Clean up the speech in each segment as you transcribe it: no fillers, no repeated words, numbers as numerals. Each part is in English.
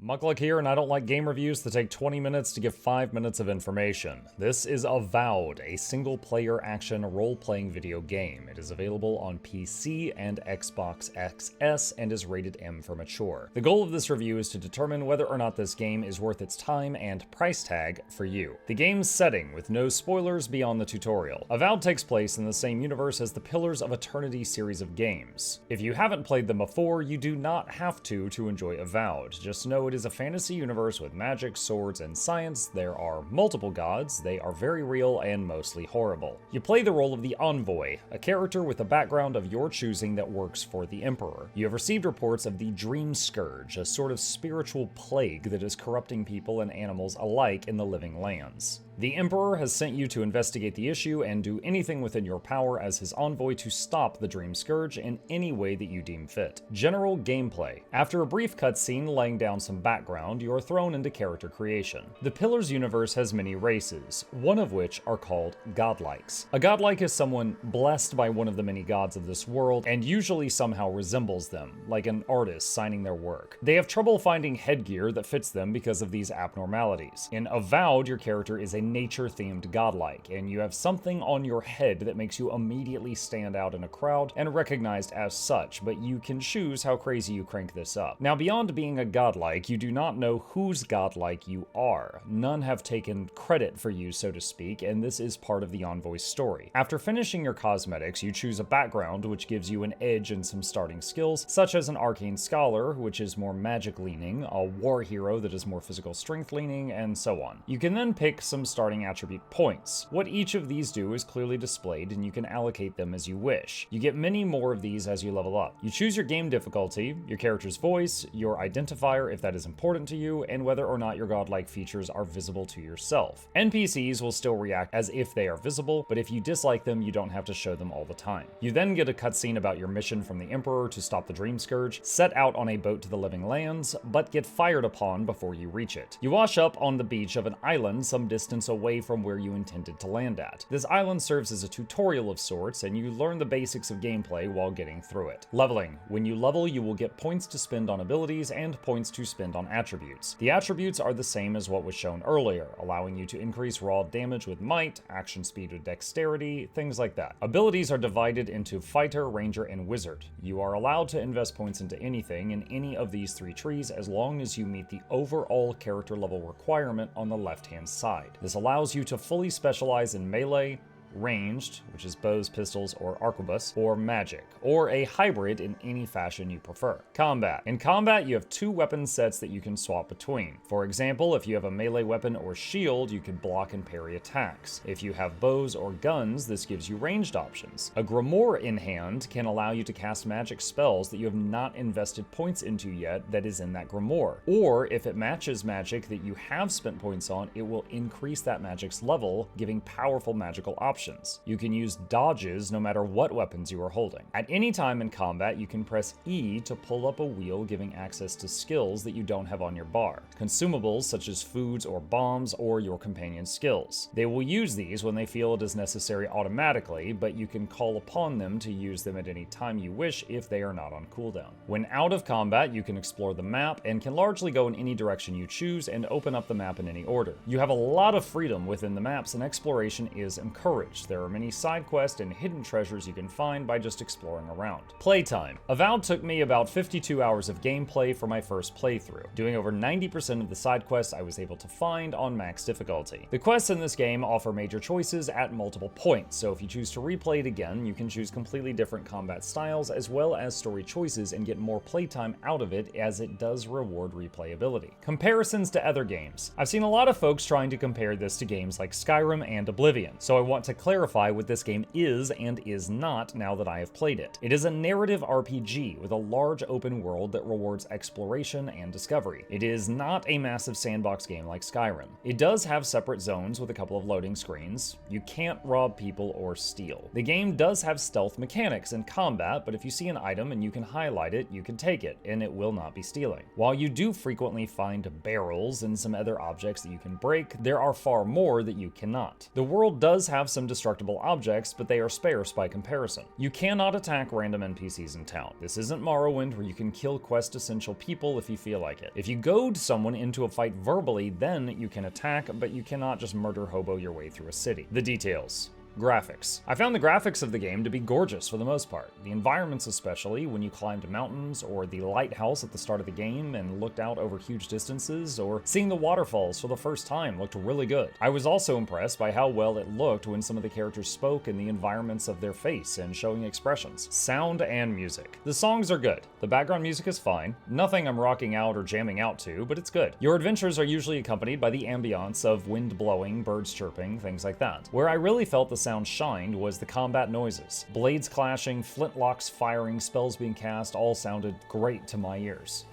Muckluck here, and I don't like game reviews that take 20 minutes to give 5 minutes of information. This is Avowed, a single-player action role-playing video game. It is available on PC and Xbox XS and is rated M for mature. The goal of this review is to determine whether or not this game is worth its time and price tag for you. The game's setting, with no spoilers beyond the tutorial. Avowed takes place in the same universe as the Pillars of Eternity series of games. If you haven't played them before, you do not have to enjoy Avowed. Just know it is a fantasy universe with magic, swords, and science. There are multiple gods, they are very real and mostly horrible. You play the role of the Envoy, a character with a background of your choosing that works for the Emperor. You have received reports of the Dream Scourge, a sort of spiritual plague that is corrupting people and animals alike in the living lands. The Emperor has sent you to investigate the issue and do anything within your power as his envoy to stop the Dream Scourge in any way that you deem fit. General gameplay. After a brief cutscene laying down some background, you are thrown into character creation. The Pillars universe has many races, one of which are called godlikes. A godlike is someone blessed by one of the many gods of this world and usually somehow resembles them, like an artist signing their work. They have trouble finding headgear that fits them because of these abnormalities. In Avowed, your character is a nature-themed godlike, and you have something on your head that makes you immediately stand out in a crowd and recognized as such, but you can choose how crazy you crank this up. Now, beyond being a godlike, you do not know whose godlike you are. None have taken credit for you, so to speak, and this is part of the Envoy's story. After finishing your cosmetics, you choose a background which gives you an edge and some starting skills, such as an arcane scholar, which is more magic-leaning, a war hero that is more physical strength-leaning, and so on. You can then pick some starting attribute points. What each of these do is clearly displayed, and you can allocate them as you wish. You get many more of these as you level up. You choose your game difficulty, your character's voice, your identifier if that is important to you, and whether or not your godlike features are visible to yourself. NPCs will still react as if they are visible, but if you dislike them, you don't have to show them all the time. You then get a cutscene about your mission from the Emperor to stop the Dream Scourge, set out on a boat to the living lands, but get fired upon before you reach it. You wash up on the beach of an island some distance away from where you intended to land at. This island serves as a tutorial of sorts, and you learn the basics of gameplay while getting through it. Leveling. When you level, you will get points to spend on abilities and points to spend on attributes. The attributes are the same as what was shown earlier, allowing you to increase raw damage with might, action speed with dexterity, things like that. Abilities are divided into fighter, ranger, and wizard. You are allowed to invest points into anything in any of these three trees as long as you meet the overall character level requirement on the left-hand side. This allows you to fully specialize in melee, ranged, which is bows, pistols, or arquebus, or magic, or a hybrid in any fashion you prefer. Combat. In combat, you have two weapon sets that you can swap between. For example, if you have a melee weapon or shield, you can block and parry attacks. If you have bows or guns, this gives you ranged options. A grimoire in hand can allow you to cast magic spells that you have not invested points into yet that is in that grimoire. Or, if it matches magic that you have spent points on, it will increase that magic's level, giving powerful magical options. You can use dodges no matter what weapons you are holding. At any time in combat, you can press E to pull up a wheel, giving access to skills that you don't have on your bar. Consumables such as foods or bombs, or your companion's skills. They will use these when they feel it is necessary automatically, but you can call upon them to use them at any time you wish if they are not on cooldown. When out of combat, you can explore the map and can largely go in any direction you choose and open up the map in any order. You have a lot of freedom within the maps, and exploration is encouraged. There are many side quests and hidden treasures you can find by just exploring around. Playtime. Avowed took me about 52 hours of gameplay for my first playthrough, doing over 90% of the side quests I was able to find on max difficulty. The quests in this game offer major choices at multiple points, so if you choose to replay it again, you can choose completely different combat styles as well as story choices and get more playtime out of it, as it does reward replayability. Comparisons to other games. I've seen a lot of folks trying to compare this to games like Skyrim and Oblivion, so I want to clarify what this game is and is not now that I have played it. It is a narrative RPG with a large open world that rewards exploration and discovery. It is not a massive sandbox game like Skyrim. It does have separate zones with a couple of loading screens. You can't rob people or steal. The game does have stealth mechanics in combat, but if you see an item and you can highlight it, you can take it, and it will not be stealing. While you do frequently find barrels and some other objects that you can break, there are far more that you cannot. The world does have some indestructible objects, but they are sparse by comparison. You cannot attack random NPCs in town. This isn't Morrowind where you can kill quest essential people if you feel like it. If you goad someone into a fight verbally, then you can attack, but you cannot just murder hobo your way through a city. The details. Graphics. I found the graphics of the game to be gorgeous for the most part. The environments especially, when you climbed mountains, or the lighthouse at the start of the game and looked out over huge distances, or seeing the waterfalls for the first time looked really good. I was also impressed by how well it looked when some of the characters spoke in the environments of their face and showing expressions. Sound and music. The songs are good. The background music is fine. Nothing I'm rocking out or jamming out to, but it's good. Your adventures are usually accompanied by the ambiance of wind blowing, birds chirping, things like that. Where I really felt the sound shined was the combat noises. Blades clashing, flintlocks firing, spells being cast all sounded great to my ears.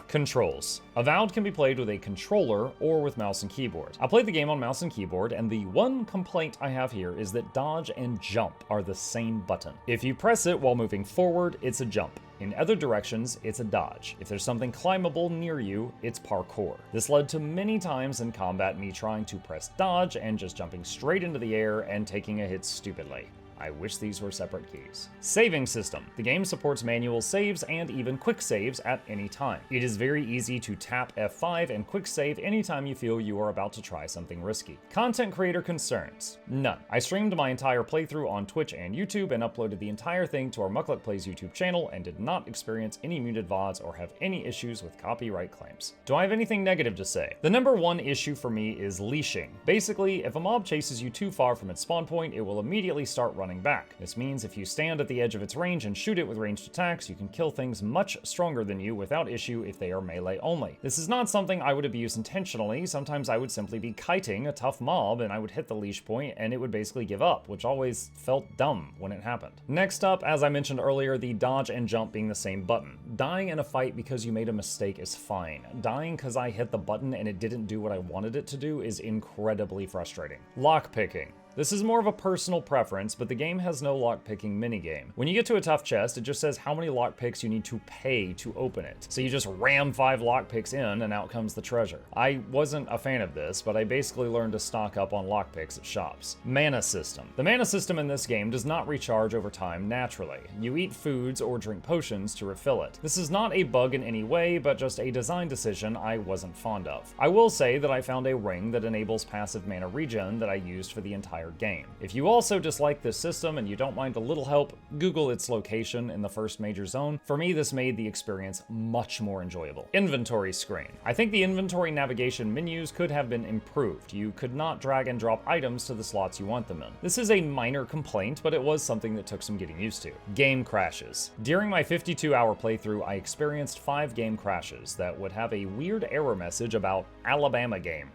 Controls. Avowed can be played with a controller or with mouse and keyboard. I played the game on mouse and keyboard, and the one complaint I have here is that dodge and jump are the same button. If you press it while moving forward, it's a jump. In other directions, it's a dodge. If there's something climbable near you, it's parkour. This led to many times in combat me trying to press dodge and just jumping straight into the air and taking a hit stupidly. I wish these were separate keys. Saving system. The game supports manual saves and even quick saves at any time. It is very easy to tap F5 and quick save anytime you feel you are about to try something risky. Content creator concerns. None. I streamed my entire playthrough on Twitch and YouTube and uploaded the entire thing to our Muckluck Plays YouTube channel and did not experience any muted VODs or have any issues with copyright claims. Do I have anything negative to say? The number one issue for me is leashing. Basically, if a mob chases you too far from its spawn point, it will immediately start running back. This means if you stand at the edge of its range and shoot it with ranged attacks, you can kill things much stronger than you without issue if they are melee only. This is not something I would abuse intentionally. Sometimes I would simply be kiting a tough mob and I would hit the leash point and it would basically give up, which always felt dumb when it happened. Next up, as I mentioned earlier, the dodge and jump being the same button. Dying in a fight because you made a mistake is fine. Dying because I hit the button and it didn't do what I wanted it to do is incredibly frustrating. Lockpicking. This is more of a personal preference, but the game has no lockpicking minigame. When you get to a tough chest, it just says how many lockpicks you need to pay to open it. So you just ram 5 lockpicks in and out comes the treasure. I wasn't a fan of this, but I basically learned to stock up on lockpicks at shops. Mana system. The mana system in this game does not recharge over time naturally. You eat foods or drink potions to refill it. This is not a bug in any way, but just a design decision I wasn't fond of. I will say that I found a ring that enables passive mana regen that I used for the entire game. If you also dislike this system and you don't mind a little help, Google its location in the first major zone. For me, this made the experience much more enjoyable. Inventory screen. I think the inventory navigation menus could have been improved. You could not drag and drop items to the slots you want them in. This is a minor complaint, but it was something that took some getting used to. Game crashes. During my 52-hour playthrough, I experienced 5 game crashes that would have a weird error message about Alabama game.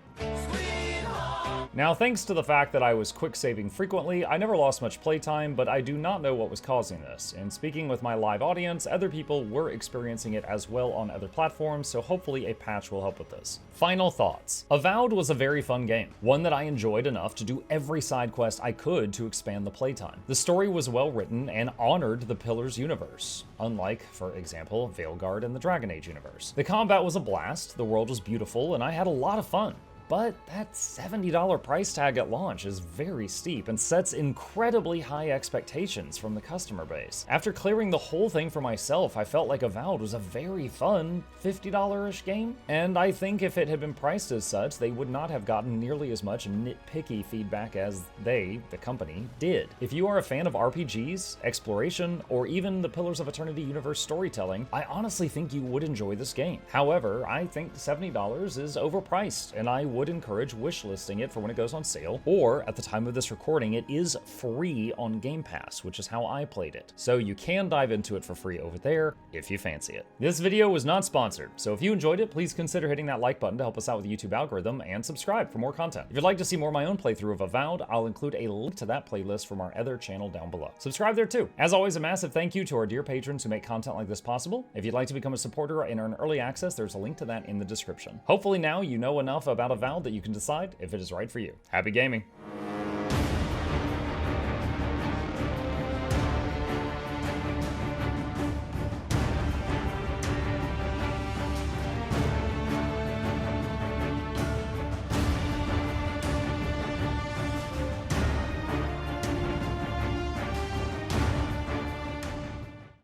Now, thanks to the fact that I was quick saving frequently, I never lost much playtime, but I do not know what was causing this. And speaking with my live audience, other people were experiencing it as well on other platforms, so hopefully a patch will help with this. Final thoughts. Avowed was a very fun game, one that I enjoyed enough to do every side quest I could to expand the playtime. The story was well written and honored the Pillars universe, unlike, for example, Veilguard and the Dragon Age universe. The combat was a blast, the world was beautiful, and I had a lot of fun. But that $70 price tag at launch is very steep and sets incredibly high expectations from the customer base. After clearing the whole thing for myself, I felt like Avowed was a very fun $50-ish game, and I think if it had been priced as such, they would not have gotten nearly as much nitpicky feedback as they, the company, did. If you are a fan of RPGs, exploration, or even the Pillars of Eternity universe storytelling, I honestly think you would enjoy this game. However, I think $70 is overpriced, and I would encourage wishlisting it for when it goes on sale, or at the time of this recording, it is free on Game Pass, which is how I played it. So you can dive into it for free over there if you fancy it. This video was not sponsored, so if you enjoyed it, please consider hitting that like button to help us out with the YouTube algorithm and subscribe for more content. If you'd like to see more of my own playthrough of Avowed, I'll include a link to that playlist from our other channel down below. Subscribe there too. As always, a massive thank you to our dear patrons who make content like this possible. If you'd like to become a supporter and earn early access, there's a link to that in the description. Hopefully now you know enough about Avowed that you can decide if it is right for you. Happy gaming!